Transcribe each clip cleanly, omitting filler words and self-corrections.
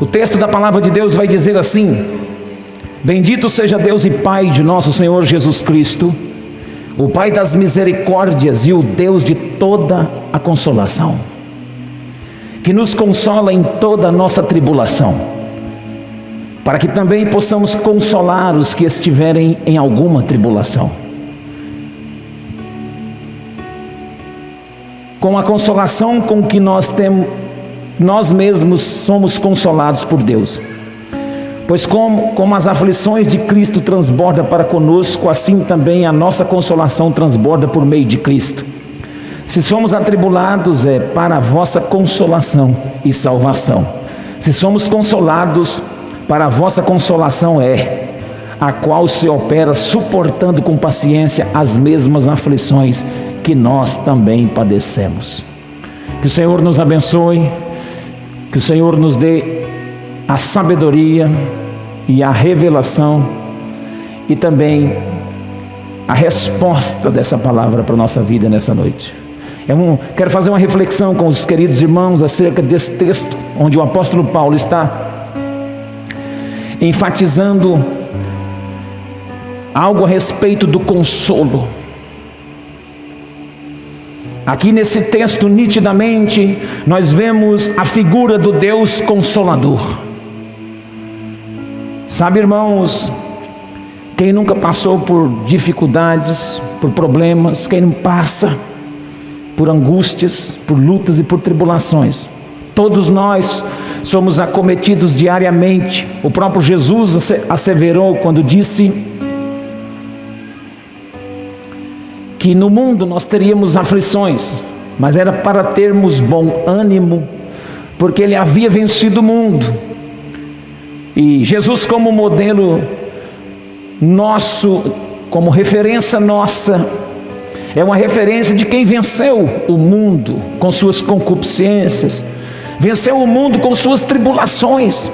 O texto da palavra de Deus vai dizer assim: bendito seja Deus e Pai de nosso Senhor Jesus Cristo, o Pai das misericórdias e o Deus de toda a consolação, que nos consola em toda a nossa tribulação, para que também possamos consolar os que estiverem em alguma tribulação, com a consolação com que nós mesmos somos consolados por Deus. Pois como as aflições de Cristo transbordam para conosco, assim também a nossa consolação transborda por meio de Cristo. Se somos atribulados, é para a vossa consolação e salvação. Se somos consolados, para a vossa consolação é, a qual se opera suportando com paciência as mesmas aflições que nós também padecemos. Que o Senhor nos abençoe, que o Senhor nos dê a sabedoria e a revelação e também a resposta dessa palavra para a nossa vida nessa noite. Quero fazer uma reflexão com os queridos irmãos acerca desse texto, onde o apóstolo Paulo está enfatizando algo a respeito do consolo. Aqui nesse texto, nitidamente, nós vemos a figura do Deus Consolador. Sabe, irmãos, quem nunca passou por dificuldades, por problemas, quem não passa por angústias, por lutas e por tribulações, todos nós somos acometidos diariamente. O próprio Jesus asseverou quando disse que no mundo nós teríamos aflições, mas era para termos bom ânimo, porque Ele havia vencido o mundo. E Jesus, como modelo nosso, como referência nossa, é uma referência de quem venceu o mundo com suas concupiscências, venceu o mundo com suas tribulações.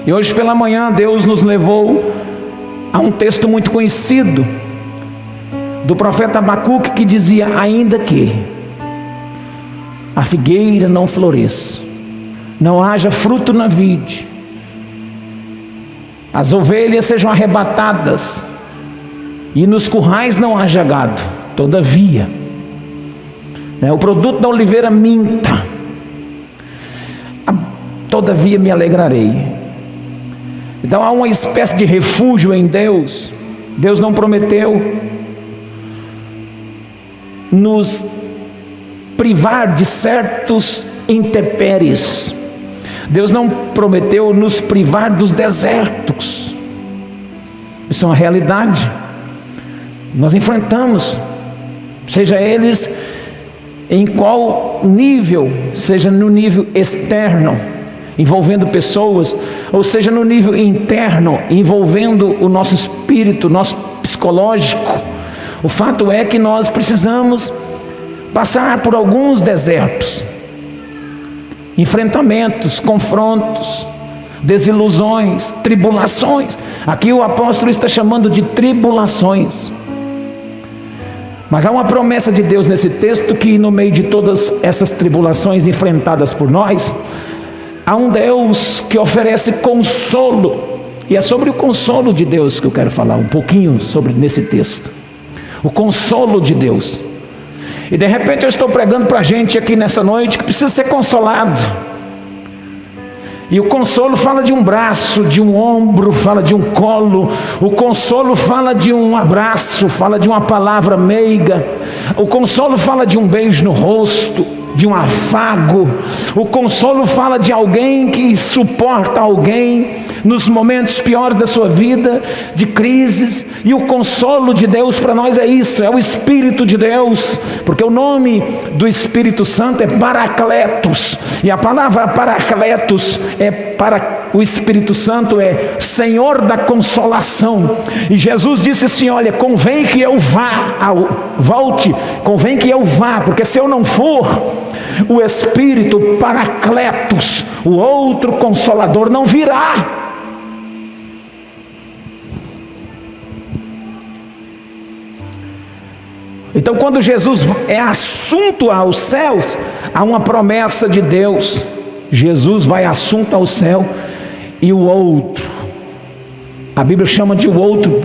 E hoje pela manhã Deus nos levou a um texto muito conhecido do profeta Abacuque, que dizia: ainda que a figueira não floresça, não haja fruto na vide, as ovelhas sejam arrebatadas e nos currais não haja gado, todavia, o produto da oliveira minta, todavia me alegrarei. Então há uma espécie de refúgio em Deus. Deus não prometeu nos privar de certos intempéries. Deus não prometeu nos privar dos desertos. Isso é uma realidade. Nós enfrentamos, seja eles em qual nível, seja no nível externo, envolvendo pessoas, ou seja no nível interno, envolvendo o nosso espírito, nosso psicológico. O fato é que nós precisamos passar por alguns desertos, enfrentamentos, confrontos, desilusões, tribulações. Aqui o apóstolo está chamando de tribulações. Mas há uma promessa de Deus nesse texto, que no meio de todas essas tribulações enfrentadas por nós, há um Deus que oferece consolo. E é sobre o consolo de Deus que eu quero falar um pouquinho nesse texto. O consolo de Deus. E de repente eu estou pregando para a gente aqui nessa noite que precisa ser consolado. E o consolo fala de um braço, de um ombro, fala de um colo. O consolo fala de um abraço, fala de uma palavra meiga. O consolo fala de um beijo no rosto, de um afago. O consolo fala de alguém que suporta alguém nos momentos piores da sua vida, de crises. E o consolo de Deus para nós é isso, é o Espírito de Deus, porque o nome do Espírito Santo é Paracletos, e a palavra Paracletos para o Espírito Santo é Senhor da consolação. E Jesus disse assim: olha, convém que eu volte, convém que eu vá, porque se eu não for, o Espírito Paracletos, o outro Consolador, não virá. Então, quando Jesus é assunto aos céus, há uma promessa de Deus Jesus vai assunto ao céu e o outro, a Bíblia chama de o outro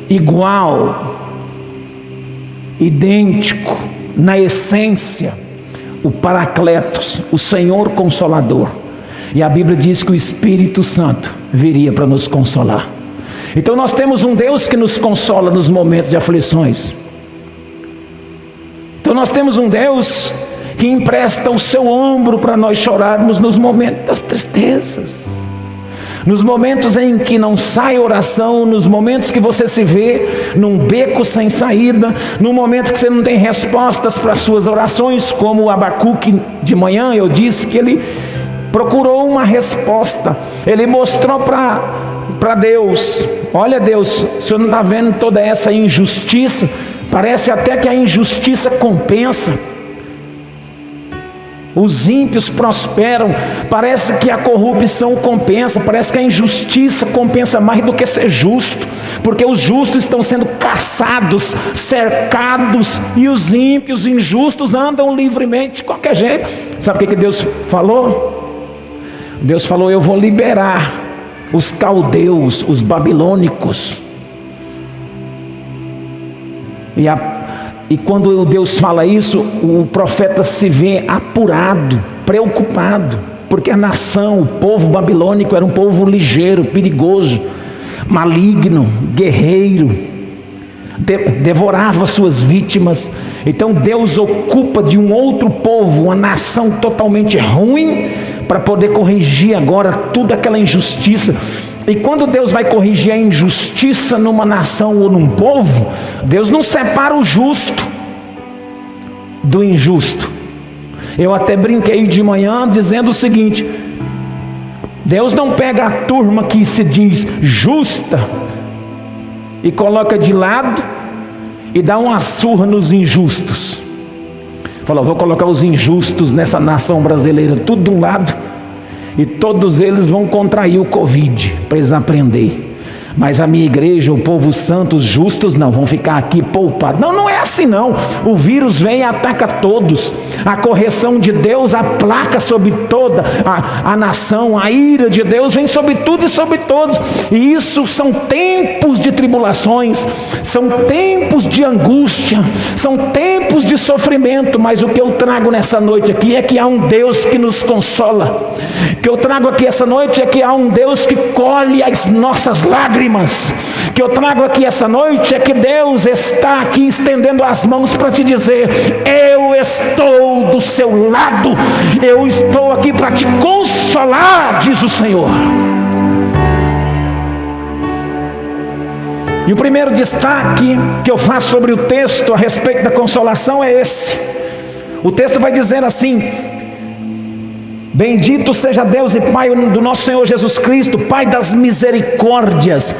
igual, idêntico, na essência, o Paracletos, o Senhor Consolador. E a Bíblia diz que o Espírito Santo viria para nos consolar. Então nós temos um Deus que nos consola nos momentos de aflições. Então nós temos um Deus que empresta o seu ombro para nós chorarmos nos momentos das tristezas, nos momentos em que não sai oração, nos momentos que você se vê num beco sem saída, no momento que você não tem respostas para as suas orações, como o Abacuque de manhã eu disse que ele procurou uma resposta, ele mostrou para Deus: olha Deus, o Senhor não está vendo toda essa injustiça? Parece até que a injustiça compensa, os ímpios prosperam, parece que a corrupção compensa, parece que a injustiça compensa mais do que ser justo, porque os justos estão sendo caçados, cercados, e os ímpios, injustos andam livremente de qualquer jeito. Sabe o que Deus falou? Deus falou: eu vou liberar os caldeus, os babilônicos. E quando Deus fala isso, o profeta se vê apurado, preocupado, porque a nação, o povo babilônico era um povo ligeiro, perigoso, maligno, guerreiro, devorava suas vítimas. Então Deus ocupa de um outro povo, uma nação totalmente ruim, para poder corrigir agora toda aquela injustiça. E quando Deus vai corrigir a injustiça numa nação ou num povo, Deus não separa o justo do injusto. Eu até brinquei de manhã dizendo o seguinte: Deus não pega a turma que se diz justa e coloca de lado e dá uma surra nos injustos. Falou: vou colocar os injustos nessa nação brasileira tudo de um lado, e todos eles vão contrair o Covid, para eles aprenderem. Mas a minha igreja, o povo santo, os justos não, vão ficar aqui poupados. Não, não é assim não. O vírus vem e ataca todos. A correção de Deus aplaca sobre toda a nação. A ira de Deus vem sobre tudo e sobre todos. E isso são tempos de tribulações, são tempos de angústia, são tempos de sofrimento. Mas o que eu trago nessa noite aqui é que há um Deus que nos consola. O que eu trago aqui essa noite é que há um Deus que colhe as nossas lágrimas. Que eu trago aqui essa noite é que Deus está aqui estendendo as mãos para te dizer: eu estou do seu lado, eu estou aqui para te consolar, diz o Senhor. E o primeiro destaque que eu faço sobre o texto a respeito da consolação é esse. O texto vai dizer assim: bendito seja Deus e Pai do nosso Senhor Jesus Cristo, Pai das misericórdias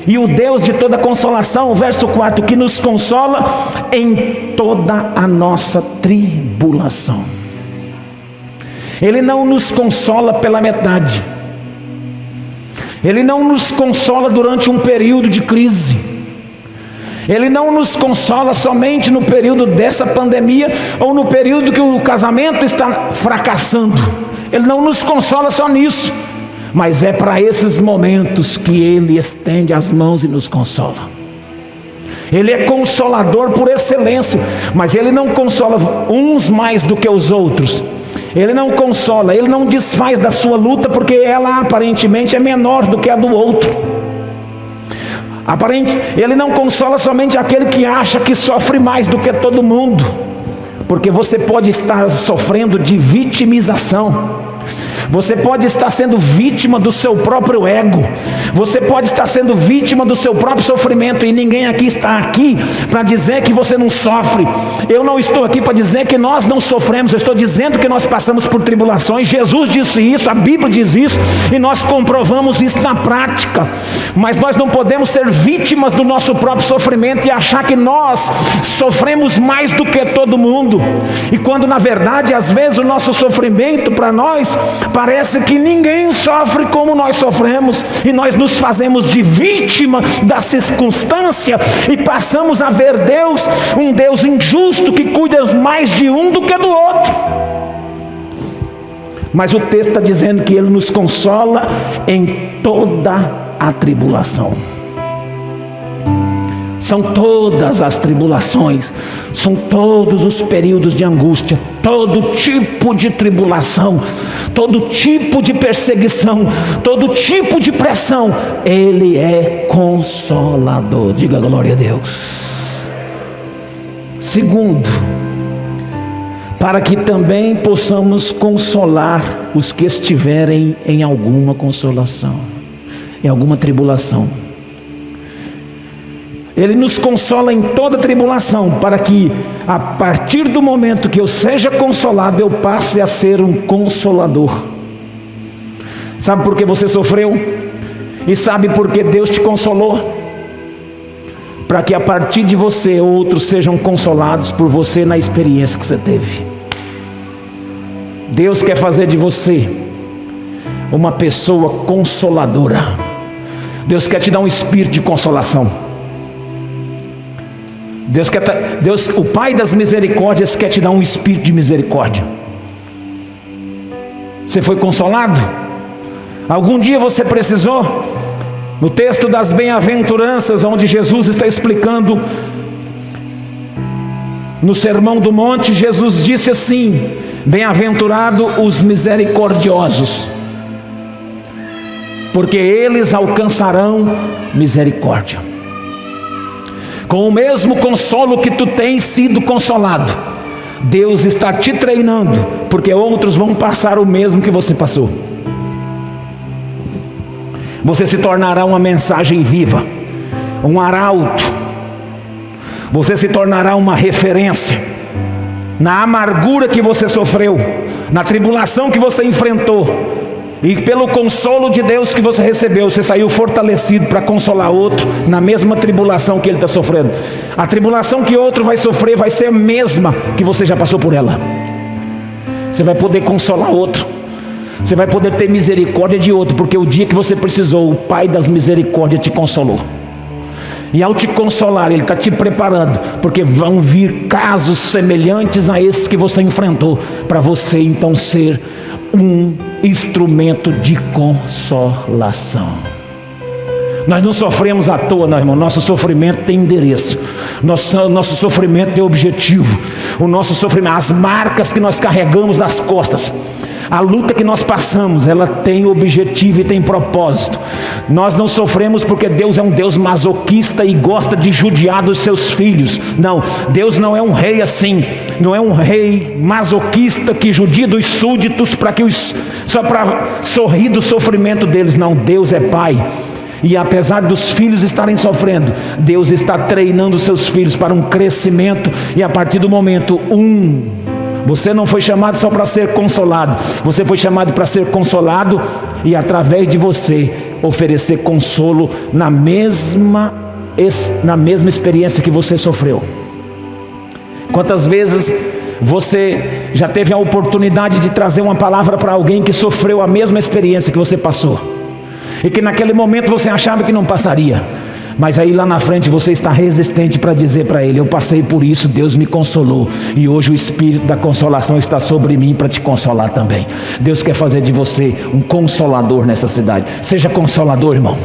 e o Deus de toda consolação, verso 4, que nos consola em toda a nossa tribulação. Ele não nos consola pela metade, Ele não nos consola durante um período de crise, Ele não nos consola somente no período dessa pandemia ou no período que o casamento está fracassando. Ele não nos consola só nisso, mas é para esses momentos que Ele estende as mãos e nos consola. Ele é consolador por excelência, mas Ele não consola uns mais do que os outros. Ele não consola, Ele não desfaz da sua luta porque ela aparentemente é menor do que a do outro. Ele não consola somente aquele que acha que sofre mais do que todo mundo, porque você pode estar sofrendo de vitimização, você pode estar sendo vítima do seu próprio ego, você pode estar sendo vítima do seu próprio sofrimento, e ninguém aqui está aqui para dizer que você não sofre. Eu não estou aqui para dizer que nós não sofremos, eu estou dizendo que nós passamos por tribulações. Jesus disse isso, a Bíblia diz isso, e nós comprovamos isso na prática. Mas nós não podemos ser vítimas do nosso próprio sofrimento e achar que nós sofremos mais do que todo mundo, e quando na verdade às vezes o nosso sofrimento para nós parece que ninguém sofre como nós sofremos, e nós nos fazemos de vítima da circunstância e passamos a ver Deus, um Deus injusto que cuida mais de um do que do outro. Mas o texto está dizendo que Ele nos consola em toda a tribulação. São todas as tribulações, são todos os períodos de angústia, todo tipo de tribulação, todo tipo de perseguição, todo tipo de pressão. Ele é consolador. Diga glória a Deus. Segundo, para que também possamos consolar os que estiverem em alguma consolação, em alguma tribulação. Ele nos consola em toda tribulação, para que a partir do momento que eu seja consolado, eu passe a ser um consolador. Sabe por que você sofreu? E sabe por que Deus te consolou? Para que a partir de você outros sejam consolados por você na experiência que você teve. Deus quer fazer de você uma pessoa consoladora. Deus quer te dar um espírito de consolação. Deus, o Pai das misericórdias, quer te dar um espírito de misericórdia. Você foi consolado? Algum dia você precisou? No texto das bem-aventuranças, onde Jesus está explicando, no Sermão do Monte, Jesus disse assim: bem-aventurado os misericordiosos, porque eles alcançarão misericórdia. Com o mesmo consolo que tu tens sido consolado, Deus está te treinando, porque outros vão passar o mesmo que você passou. Você se tornará uma mensagem viva, um arauto. Você se tornará uma referência. Na amargura que você sofreu, na tribulação que você enfrentou, e pelo consolo de Deus que você recebeu, você saiu fortalecido para consolar outro na mesma tribulação que ele está sofrendo. A tribulação que outro vai sofrer vai ser a mesma que você já passou por ela. Você vai poder consolar outro, você vai poder ter misericórdia de outro, porque o dia que você precisou, o Pai das misericórdias te consolou. E ao te consolar, Ele está te preparando, porque vão vir casos semelhantes a esses que você enfrentou, para você então ser um instrumento de consolação. Nós não sofremos à toa, não, irmão. Nosso sofrimento tem endereço, nosso sofrimento tem objetivo. O nosso sofrimento, as marcas que nós carregamos nas costas, a luta que nós passamos, ela tem objetivo e tem propósito. Nós não sofremos porque Deus é um Deus masoquista e gosta de judiar dos seus filhos. Não, Deus não é um rei assim. Não é um rei masoquista que judia dos súditos só para sorrir do sofrimento deles. Não, Deus é Pai. E apesar dos filhos estarem sofrendo, Deus está treinando seus filhos para um crescimento. E a partir do momento você não foi chamado só para ser consolado, você foi chamado para ser consolado e através de você oferecer consolo na mesma experiência que você sofreu. Quantas vezes você já teve a oportunidade de trazer uma palavra para alguém que sofreu a mesma experiência que você passou, e que naquele momento você achava que não passaria, mas aí lá na frente você está resistente para dizer para ele: eu passei por isso, Deus me consolou, e hoje o Espírito da consolação está sobre mim para te consolar também. Deus quer fazer de você um consolador nessa cidade. Seja consolador, irmão.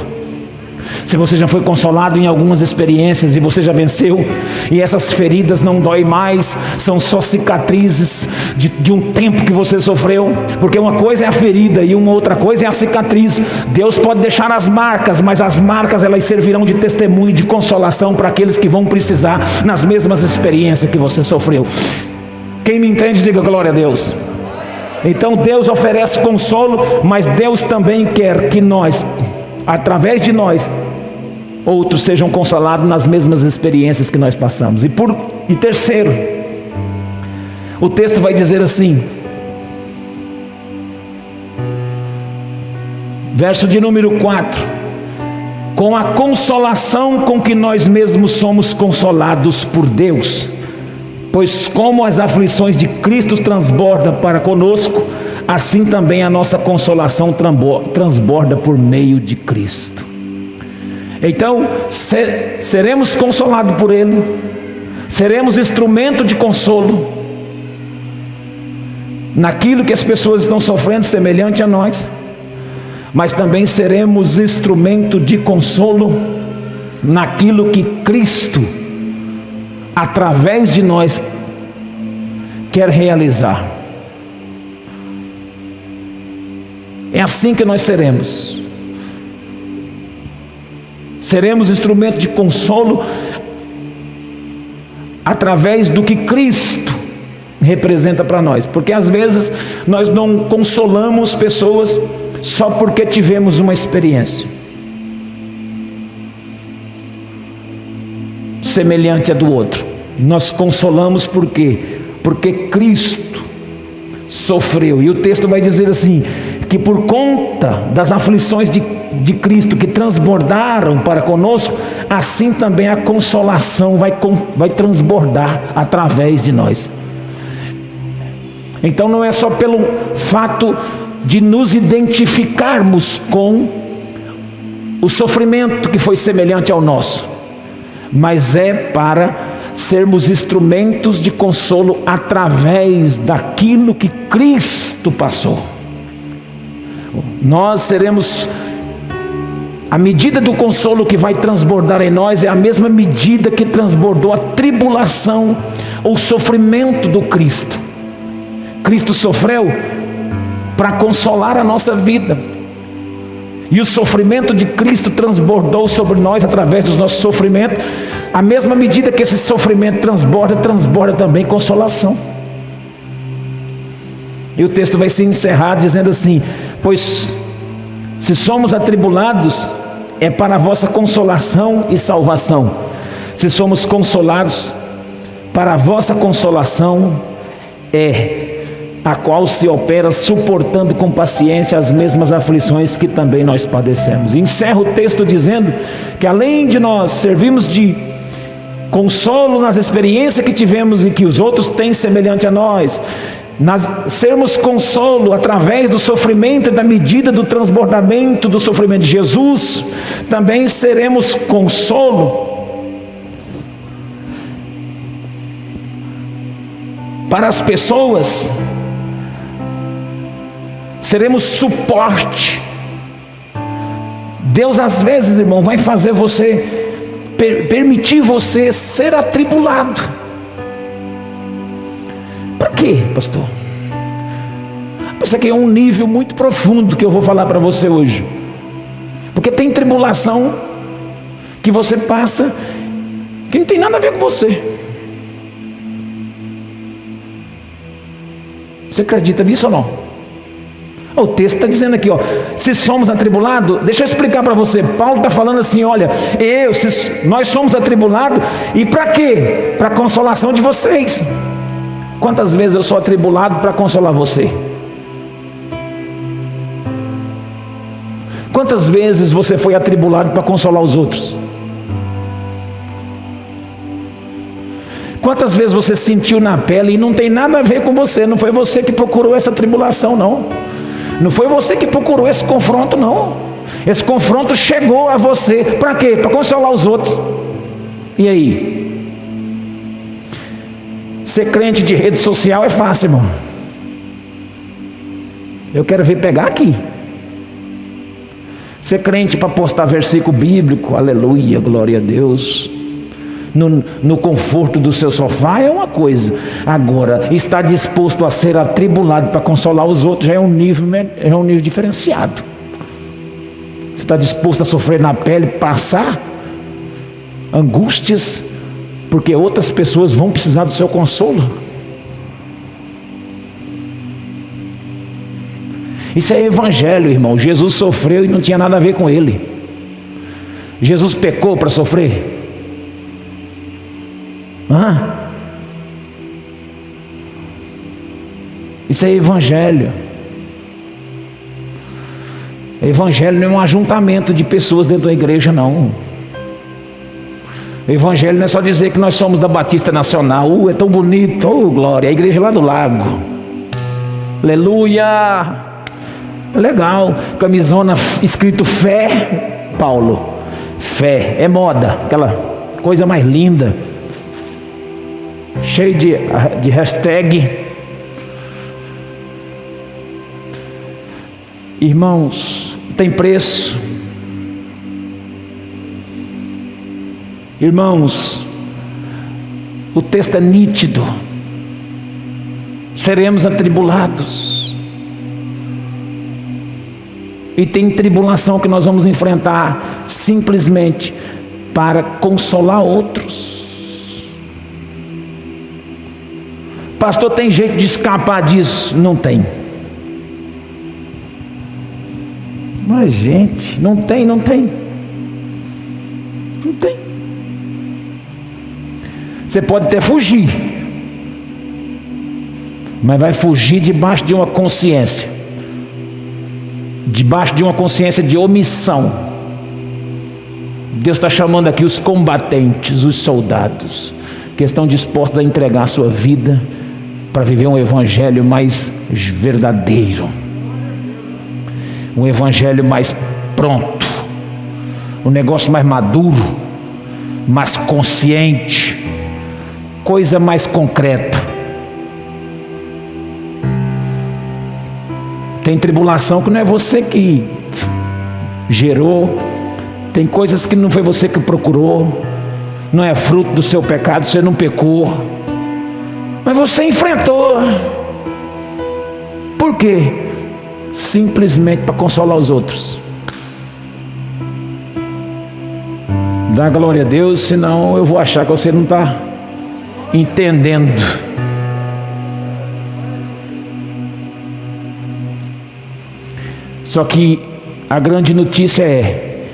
Se você já foi consolado em algumas experiências e você já venceu, e essas feridas não doem mais, são só cicatrizes de um tempo que você sofreu, porque uma coisa é a ferida e uma outra coisa é a cicatriz. Deus pode deixar as marcas, mas as marcas elas servirão de testemunho, de consolação para aqueles que vão precisar nas mesmas experiências que você sofreu. Quem me entende, diga glória a Deus. Então Deus oferece consolo, mas Deus também quer que nós, através de nós, outros sejam consolados nas mesmas experiências que nós passamos. E terceiro, o texto vai dizer assim, verso de número 4: com a consolação com que nós mesmos somos consolados por Deus, pois como as aflições de Cristo transbordam para conosco, assim também a nossa consolação transborda por meio de Cristo. Então seremos consolados por Ele, seremos instrumento de consolo, naquilo que as pessoas estão sofrendo semelhante a nós, mas também seremos instrumento de consolo naquilo que Cristo, através de nós, quer realizar. É assim que nós seremos. Seremos instrumento de consolo através do que Cristo representa para nós. Porque às vezes nós não consolamos pessoas só porque tivemos uma experiência semelhante à do outro. Nós consolamos por quê? Porque Cristo sofreu. E o texto vai dizer assim, que por conta das aflições de Cristo que transbordaram para conosco, assim também a consolação vai transbordar através de nós. Então não é só pelo fato de nos identificarmos com o sofrimento que foi semelhante ao nosso, mas é para sermos instrumentos de consolo através daquilo que Cristo passou. Nós seremos, a medida do consolo que vai transbordar em nós é a mesma medida que transbordou a tribulação ou sofrimento do Cristo. Cristo sofreu para consolar a nossa vida, e o sofrimento de Cristo transbordou sobre nós através dos nossos sofrimentos. A mesma medida que esse sofrimento transborda também consolação. E o texto vai se encerrar dizendo assim: pois se somos atribulados, é para a vossa consolação e salvação. Se somos consolados, para a vossa consolação é a qual se opera suportando com paciência as mesmas aflições que também nós padecemos. Encerra o texto dizendo que além de nós servirmos de consolo nas experiências que tivemos e que os outros têm semelhante a nós, sermos consolo através do sofrimento e da medida do transbordamento do sofrimento de Jesus, também seremos consolo para as pessoas. Seremos suporte. Deus às vezes, irmão, vai fazer você, permitir você ser atribulado. Para quê, pastor? Isso aqui é um nível muito profundo que eu vou falar para você hoje. Porque tem tribulação que você passa que não tem nada a ver com você. Você acredita nisso ou não? O texto está dizendo aqui, se somos atribulados, deixa eu explicar para você. Paulo está falando assim, olha, nós somos atribulados, e para quê? Para a consolação de vocês. Quantas vezes eu sou atribulado para consolar você? Quantas vezes você foi atribulado para consolar os outros? Quantas vezes você sentiu na pele e não tem nada a ver com você? Não foi você que procurou essa tribulação, não. Não foi você que procurou esse confronto, não. Esse confronto chegou a você. Para quê? Para consolar os outros. E aí? Ser crente de rede social é fácil, irmão. Eu quero ver pegar aqui. Ser crente para postar versículo bíblico, aleluia, glória a Deus, no conforto do seu sofá é uma coisa. Agora, estar disposto a ser atribulado para consolar os outros já é um nível diferenciado. Você está disposto a sofrer na pele, passar angústias, porque outras pessoas vão precisar do seu consolo? Isso é evangelho, irmão. Jesus sofreu e não tinha nada a ver com ele. Jesus pecou para sofrer? Isso é evangelho. Evangelho não é um ajuntamento de pessoas dentro da igreja, não. O evangelho não é só dizer que nós somos da Batista Nacional. É tão bonito, glória, a igreja lá do lago, aleluia, legal, camisona escrito fé, Paulo, fé, é moda, aquela coisa mais linda, cheio de hashtag. Irmãos, tem preço. Irmãos, o texto é nítido. Seremos atribulados. E tem tribulação que nós vamos enfrentar simplesmente para consolar outros. Pastor, tem jeito de escapar disso? Não tem. Mas gente, não tem. Não tem. Você pode até fugir, mas vai fugir debaixo de uma consciência, debaixo de uma consciência de omissão. Deus está chamando aqui os combatentes, os soldados, que estão dispostos a entregar a sua vida para viver um evangelho mais verdadeiro, um evangelho mais pronto, um negócio mais maduro, mais consciente, coisa mais concreta. Tem tribulação que não é você que gerou, tem coisas que não foi você que procurou, não é fruto do seu pecado, você não pecou, mas você enfrentou. Por quê? Simplesmente para consolar os outros. Dá glória a Deus, senão eu vou achar que você não está entendendo. Só que a grande notícia é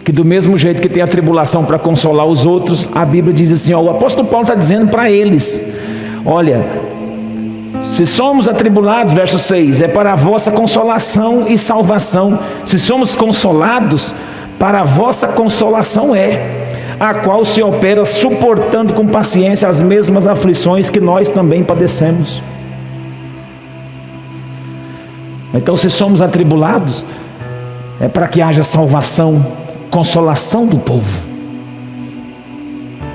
que do mesmo jeito que tem a tribulação para consolar os outros, a Bíblia diz assim, ó, o apóstolo Paulo está dizendo para eles, olha, se somos atribulados, verso 6, é para a vossa consolação e salvação. Se somos consolados, para a vossa consolação é, a qual se opera suportando com paciência as mesmas aflições que nós também padecemos. Então, se somos atribulados, é para que haja salvação, consolação do povo.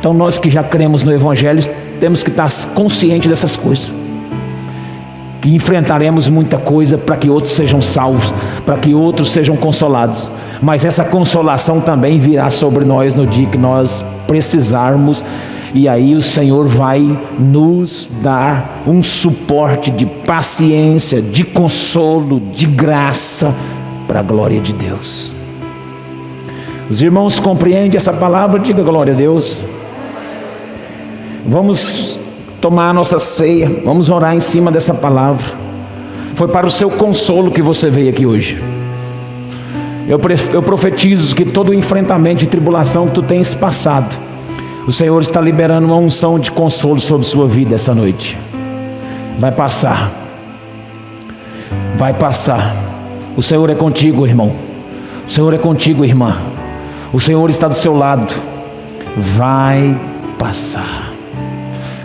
Então, nós que já cremos no Evangelho, temos que estar conscientes dessas coisas, que enfrentaremos muita coisa para que outros sejam salvos, para que outros sejam consolados, mas essa consolação também virá sobre nós no dia que nós precisarmos, e aí o Senhor vai nos dar um suporte de paciência, de consolo, de graça, para a glória de Deus. Os irmãos compreendem essa palavra? Diga glória a Deus. Vamos tomar a nossa ceia, vamos orar em cima dessa palavra. Foi para o seu consolo que você veio aqui hoje. Eu profetizo que todo o enfrentamento de tribulação que tu tens passado, o Senhor está liberando uma unção de consolo sobre sua vida essa noite. Vai passar. Vai passar. O Senhor é contigo, irmão. O Senhor é contigo, irmã. O Senhor está do seu lado. Vai passar.